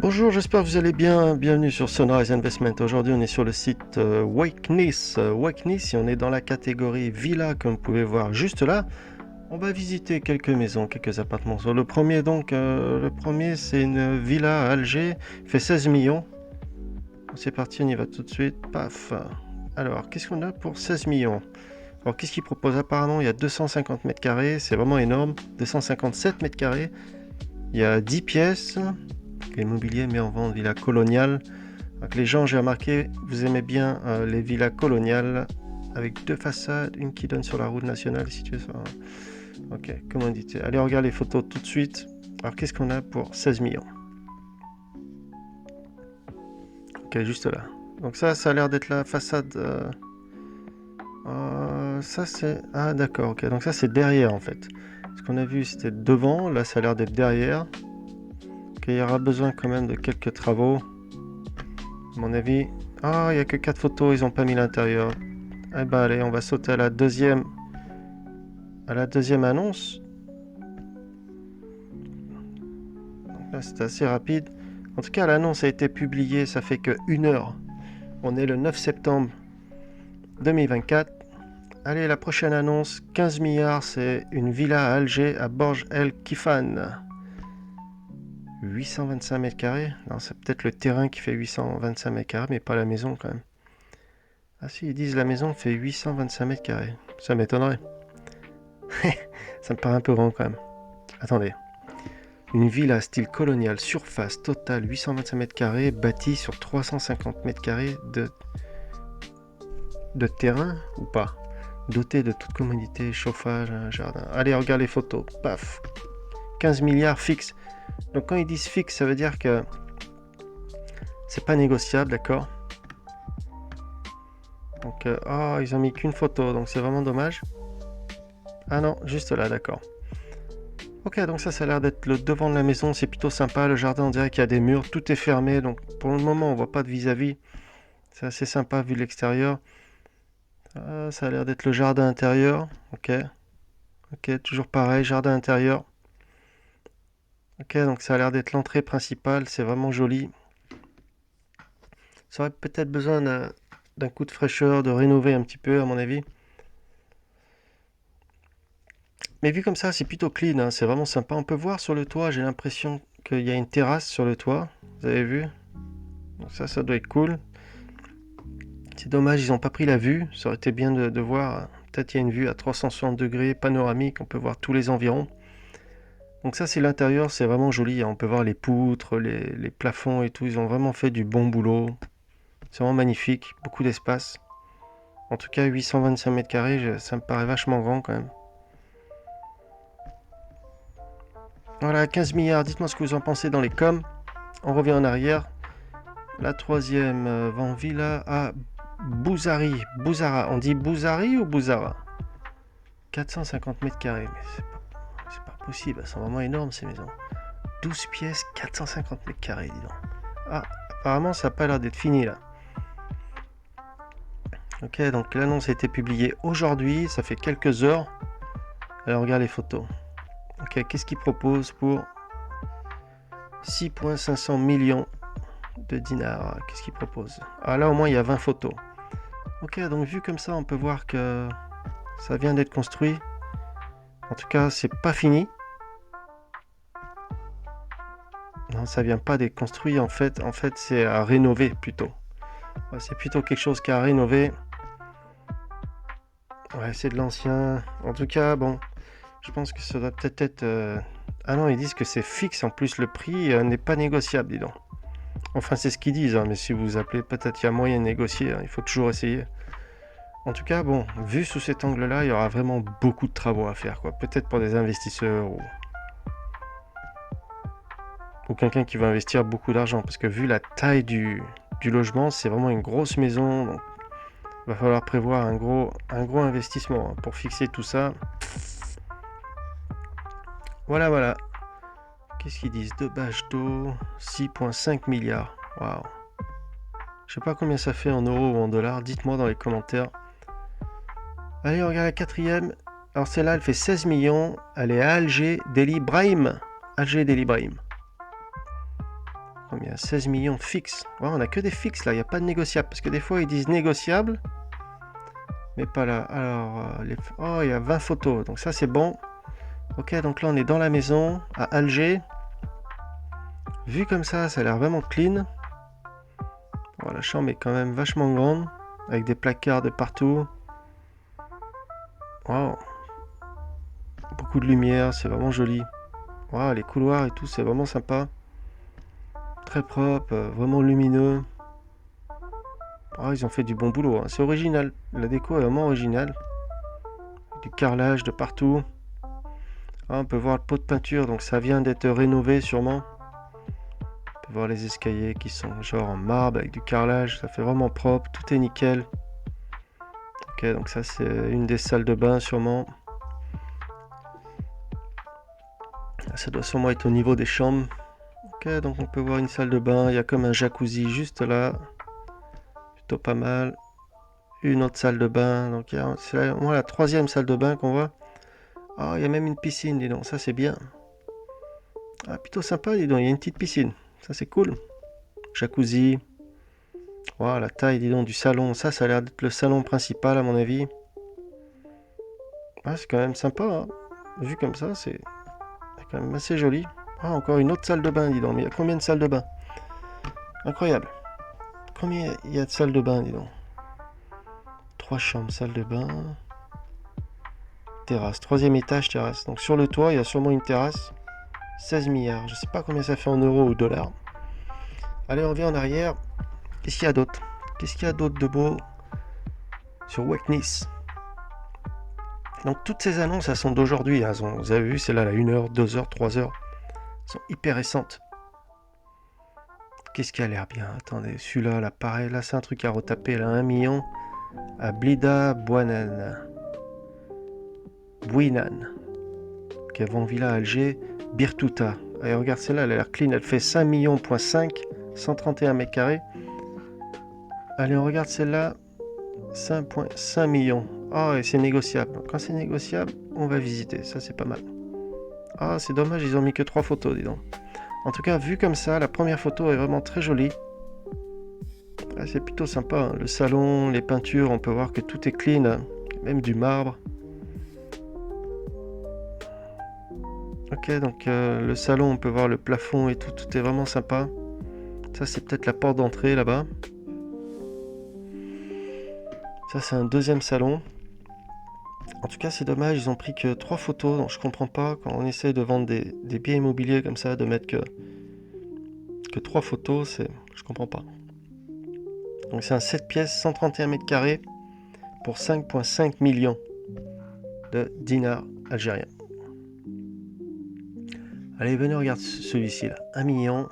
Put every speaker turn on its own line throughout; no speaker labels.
Bonjour, j'espère que vous allez bien. Bienvenue sur Sunrise Investment. Aujourd'hui, on est sur le site Wake Nice. Wake Nice, et on est dans la catégorie villa, comme vous pouvez voir juste là. On va visiter quelques maisons, quelques appartements. Sur le premier, c'est une villa à Alger. Il fait 16 millions. C'est parti, on y va tout de suite. Paf. Alors, qu'est-ce qu'on a pour 16 millions? Alors, qu'est-ce qu'il propose? Apparemment, il y a 250 mètres carrés. C'est vraiment énorme. 257 mètres carrés. Il y a 10 pièces. L'immobilier met en vente villa coloniale. Donc les gens, j'ai remarqué, vous aimez bien les villas coloniales avec deux façades, une qui donne sur la route nationale, située sur... Ok, commodité. Allez, on regarde les photos tout de suite. Alors, qu'est-ce qu'on a pour 16 millions? Ok, juste là. Donc ça a l'air d'être la façade... ça, c'est... Ah, d'accord, ok. Donc ça, c'est derrière, en fait. Ce qu'on a vu, c'était devant. Là, ça a l'air d'être derrière. Ok, il y aura besoin quand même de quelques travaux. À mon avis... Ah, il n'y a que 4 photos, ils n'ont pas mis l'intérieur. Eh ben allez, on va sauter à la deuxième annonce. Donc là, c'est assez rapide. En tout cas, l'annonce a été publiée, ça fait que 1 heure. On est le 9 septembre 2024. Allez, la prochaine annonce, 15 milliards, c'est une villa à Alger, à Borj El Kifan. 825 mètres carrés. Non, c'est peut-être le terrain qui fait 825 mètres carrés, mais pas la maison quand même. Ah si, ils disent la maison fait 825 mètres carrés. Ça m'étonnerait. Ça me paraît un peu grand quand même. Attendez. Une villa style colonial, surface totale 825 mètres carrés, bâtie sur 350 mètres carrés de terrain ou pas? Dotée de toute commodité, chauffage, un jardin. Allez, regarde les photos. Paf. 15 milliards fixe. Donc quand ils disent fixe, ça veut dire que c'est pas négociable, d'accord? Donc, ils ont mis qu'une photo, donc c'est vraiment dommage. Ah non, juste là, d'accord. Ok, donc ça a l'air d'être le devant de la maison, c'est plutôt sympa. Le jardin, on dirait qu'il y a des murs, tout est fermé, donc pour le moment, on voit pas de vis-à-vis. C'est assez sympa vu de l'extérieur. Ça a l'air d'être le jardin intérieur. Ok, ok, toujours pareil, jardin intérieur. Ok, donc ça a l'air d'être l'entrée principale, c'est vraiment joli. Ça aurait peut-être besoin d'un coup de fraîcheur, de rénover un petit peu, à mon avis. Mais vu comme ça, c'est plutôt clean, hein, c'est vraiment sympa. On peut voir sur le toit, j'ai l'impression qu'il y a une terrasse sur le toit. Vous avez vu? Donc ça doit être cool. C'est dommage, ils n'ont pas pris la vue. Ça aurait été bien de voir. Peut-être il y a une vue à 360 degrés, panoramique, on peut voir tous les environs. Donc ça, c'est l'intérieur, c'est vraiment joli, hein. On peut voir les poutres, les plafonds et tout. Ils ont vraiment fait du bon boulot. C'est vraiment magnifique, beaucoup d'espace. En tout cas, 825 mètres carrés, ça me paraît vachement grand quand même. Voilà, 15 milliards, dites-moi ce que vous en pensez dans les coms. On revient en arrière. La troisième, vend villa à Bouzari. Bouzara, on dit Bouzari ou Bouzara? 450 mètres carrés, mais c'est pas possible, elles sont vraiment énormes ces maisons. 12 pièces, 450 mètres carrés, dis donc. Ah, apparemment ça n'a pas l'air d'être fini là. Ok, donc l'annonce a été publiée aujourd'hui, ça fait quelques heures. Alors regarde les photos. Ok, qu'est-ce qu'ils proposent pour 6,500 millions de dinars? Qu'est-ce qu'ils proposent? Ah là au moins il y a 20 photos. Ok, donc vu comme ça on peut voir que ça vient d'être construit. En tout cas c'est pas fini. Non, ça vient pas d'être construit en fait c'est à rénover plutôt. Ouais, c'est plutôt quelque chose qui a rénové. Ouais, c'est de l'ancien. En tout cas, bon, je pense que ça doit peut-être être. Ah non, ils disent que c'est fixe. En plus, le prix n'est pas négociable, dis donc. Enfin, c'est ce qu'ils disent, hein, mais si vous appelez, peut-être qu'il y a moyen de négocier, hein. Il faut toujours essayer. En tout cas, bon, vu sous cet angle-là, il y aura vraiment beaucoup de travaux à faire, quoi. Peut-être pour des investisseurs ou quelqu'un qui veut investir beaucoup d'argent. Parce que vu la taille du logement, c'est vraiment une grosse maison. Donc il va falloir prévoir un gros investissement, hein, pour fixer tout ça. Voilà, voilà. Qu'est-ce qu'ils disent? Deux bâches d'eau, 6,5 milliards. Waouh. Je sais pas combien ça fait en euros ou en dollars. Dites-moi dans les commentaires. Allez, on regarde la quatrième. Alors celle-là, elle fait 16 millions. Elle est à Alger, Deli Brahim. Alger, Deli Brahim. y a 16 millions fixes. Ouais, on a que des fixes là, il n'y a pas de négociable. Parce que des fois ils disent négociable, mais pas là. Alors, oh, il y a 20 photos, donc ça c'est bon. Ok, donc là on est dans la maison, à Alger. Vu comme ça a l'air vraiment clean. Oh, la chambre est quand même vachement grande, avec des placards de partout. Wow. Beaucoup de lumière, c'est vraiment joli. Wow, les couloirs et tout, c'est vraiment sympa. Très propre, vraiment lumineux. Oh, ils ont fait du bon boulot, hein. C'est original. La déco est vraiment originale. Du carrelage de partout. Ah, on peut voir le pot de peinture, donc ça vient d'être rénové sûrement. On peut voir les escaliers qui sont genre en marbre avec du carrelage. Ça fait vraiment propre, tout est nickel. Ok, donc ça c'est une des salles de bain sûrement. Ça doit sûrement être au niveau des chambres. Ok, donc on peut voir une salle de bain. Il y a comme un jacuzzi juste là. Plutôt pas mal. Une autre salle de bain. Donc c'est moi la troisième salle de bain qu'on voit. Ah, il y a même une piscine, dis donc. Ça c'est bien. Ah, plutôt sympa, dis donc. Il y a une petite piscine. Ça c'est cool. Jacuzzi. Wow, la taille, dis donc, du salon. Ça a l'air d'être le salon principal à mon avis. Ah, c'est quand même sympa, hein. Vu comme ça, c'est quand même assez joli. Ah, encore une autre salle de bain, dis donc. Mais il y a combien de salles de bain? Incroyable. Combien il y a de salles de bain, dis donc? 3 chambres, salle de bain. Terrasse. Troisième étage, terrasse. Donc sur le toit, il y a sûrement une terrasse. 16 milliards. Je sais pas combien ça fait en euros ou dollars. Allez, on revient en arrière. Qu'est-ce qu'il y a d'autre? Qu'est-ce qu'il y a d'autre de beau sur Wake Nice? Donc toutes ces annonces, elles sont d'aujourd'hui. Hein. Vous avez vu, c'est là, 1h, 2h, 3h. Elles sont hyper récentes. Qu'est-ce qui a l'air bien? Attendez, celui-là, là, pareil. Là, c'est un truc à retaper. Là, 1 million. À Blida Bouanan. Bouinan. Avant Villa Alger. Birtuta. Allez, regarde celle-là, elle a l'air clean. Elle fait 5 millions,5. 131 mètres carrés. Allez, on regarde celle-là. 5,5 millions. Ah, et c'est négociable. Quand c'est négociable, on va visiter. Ça, c'est pas mal. Ah, c'est dommage, ils ont mis que 3 photos, dis donc. En tout cas, vu comme ça, la première photo est vraiment très jolie. Ah, c'est plutôt sympa, hein. Le salon, les peintures, on peut voir que tout est clean, hein. Même du marbre. Ok, donc le salon, on peut voir le plafond et tout, tout est vraiment sympa. Ça, c'est peut-être la porte d'entrée là-bas. Ça, c'est un deuxième salon. En tout cas, c'est dommage, ils ont pris que 3 photos, donc je comprends pas quand on essaie de vendre des biens immobiliers comme ça, de mettre que 3 photos, je comprends pas. Donc c'est un 7 pièces, 131 mètres carrés pour 5,5 millions de dinars algériens. Allez, venez regarder celui-ci là, 1 million.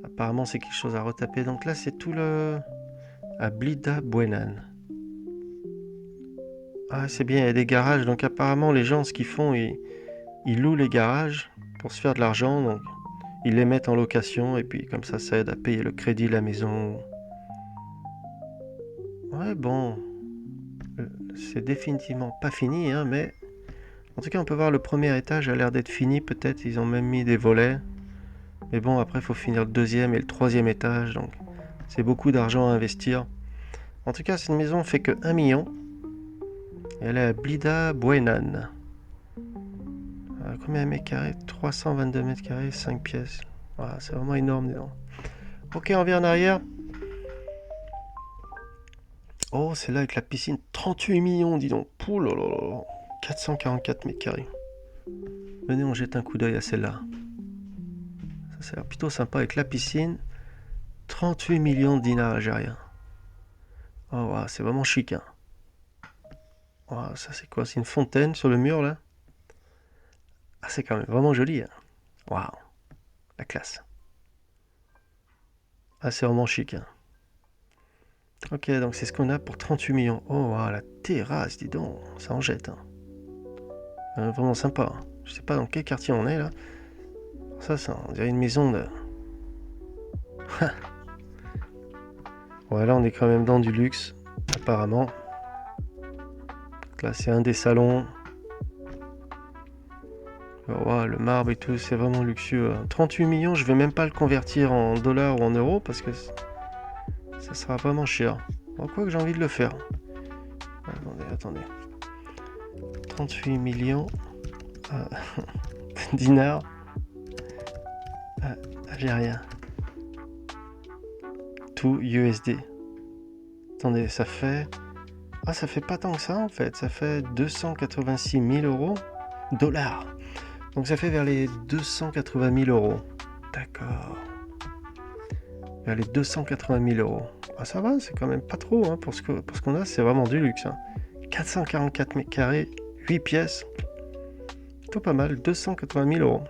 Apparemment c'est quelque chose à retaper. Donc là c'est tout le... à Blida Bouenan. Ah c'est bien, il y a des garages. Donc apparemment les gens ce qu'ils font, ils louent les garages pour se faire de l'argent. Donc ils les mettent en location et puis comme ça aide à payer le crédit de la maison. Ouais bon, c'est définitivement pas fini hein, mais... En tout cas, on peut voir le premier étage a l'air d'être fini. Peut-être ils ont même mis des volets. Mais bon, après, il faut finir le deuxième et le troisième étage. Donc, c'est beaucoup d'argent à investir. En tout cas, cette maison fait que 1 million. Et elle est à Blida Bouenan. Combien de mètres carrés? 322 mètres carrés, 5 pièces. Voilà, c'est vraiment énorme. Dis donc. Ok, on vient en arrière. Oh, c'est là avec la piscine. 38 millions, dis donc. Pouh là là là. 444 mètres carrés. Venez, on jette un coup d'œil à celle-là. Ça a l'air plutôt sympa avec la piscine. 38 millions de dinars algériens. Oh, wow, c'est vraiment chic, hein. Wow, ça, c'est quoi? C'est une fontaine sur le mur, là? Ah, c'est quand même vraiment joli, hein. Waouh, la classe. Ah, c'est vraiment chic, hein. Ok, donc c'est ce qu'on a pour 38 millions. Oh, wow, la terrasse, dis donc. Ça en jette, hein. Vraiment sympa, hein. Je sais pas dans quel quartier on est, là. Ça, on dirait une maison de... Ouais, là, on est quand même dans du luxe, apparemment. Donc là, c'est un des salons. Oh, le marbre et tout, c'est vraiment luxueux. 38 millions, je vais même pas le convertir en dollars ou en euros parce que ça sera vraiment cher. Bon, quoi que j'ai envie de le faire. Attendez. 38 millions dinars algériens. Tout USD. Attendez, ça fait... Ah, ça fait pas tant que ça en fait. Ça fait 286 000 euros dollars. Donc ça fait vers les 280 000 euros. D'accord. Vers les 280 000 euros. Ah, ça va, c'est quand même pas trop hein, pour ce qu'on a, c'est vraiment du luxe. 444 mètres carrés, 8 pièces. Plutôt pas mal, 280 000 euros.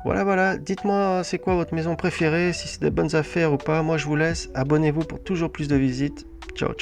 Voilà, dites-moi c'est quoi votre maison préférée, si c'est des bonnes affaires ou pas. Moi je vous laisse, abonnez-vous pour toujours plus de visites. Ciao.